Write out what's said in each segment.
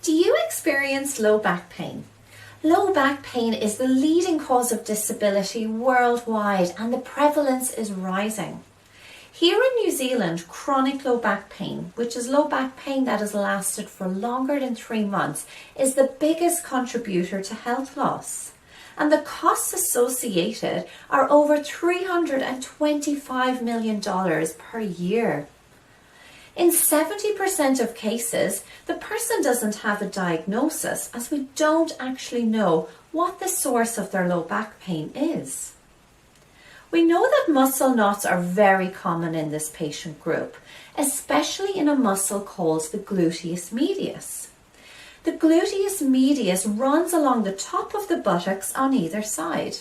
Do you experience low back pain? Low back pain is the leading cause of disability worldwide, and the prevalence is rising. Here in New Zealand, chronic low back pain, which is low back pain that has lasted for longer than 3 months, is the biggest contributor to health loss. And the costs associated are over $325 million per year. In 70% of cases, the person doesn't have a diagnosis, as we don't actually know what the source of their low back pain is. We know that muscle knots are very common in this patient group, especially in a muscle called the gluteus medius. The gluteus medius runs along the top of the buttocks on either side.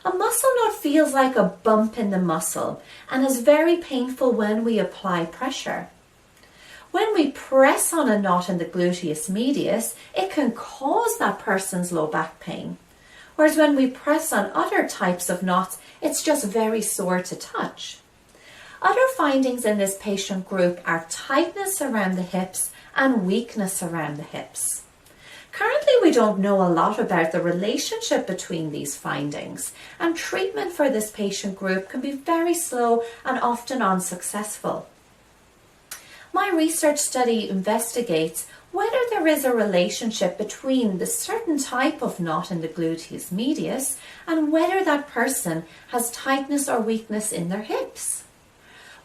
A muscle knot feels like a bump in the muscle and is very painful when we apply pressure. When we press on a knot in the gluteus medius, it can cause that person's low back pain. Whereas when we press on other types of knots, it's just very sore to touch. Other findings in this patient group are tightness around the hips and weakness around the hips. Currently, we don't know a lot about the relationship between these findings, and treatment for this patient group can be very slow and often unsuccessful. My research study investigates whether there is a relationship between the certain type of knot in the gluteus medius and whether that person has tightness or weakness in their hips.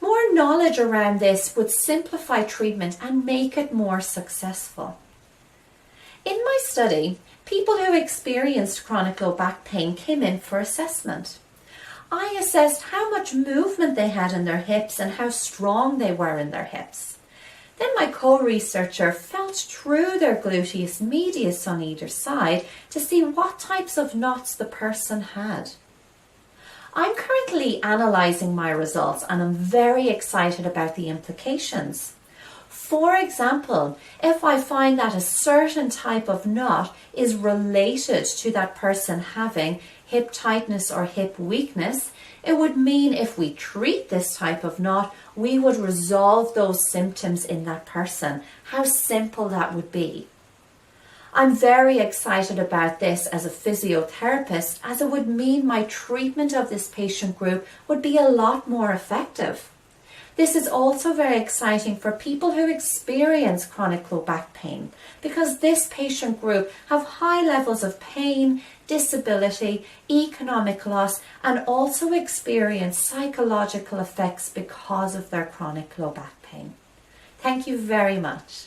More knowledge around this would simplify treatment and make it more successful. In my study, people who experienced chronic low back pain came in for assessment. I assessed how much movement they had in their hips and how strong they were in their hips. Then my co-researcher felt through their gluteus medius on either side to see what types of knots the person had. I'm currently analysing my results and I'm very excited about the implications. For example, if I find that a certain type of knot is related to that person having hip tightness or hip weakness, it would mean if we treat this type of knot, we would resolve those symptoms in that person. How simple that would be. I'm very excited about this as a physiotherapist, as it would mean my treatment of this patient group would be a lot more effective. This is also very exciting for people who experience chronic low back pain, because this patient group have high levels of pain, disability, economic loss, and also experience psychological effects because of their chronic low back pain. Thank you very much.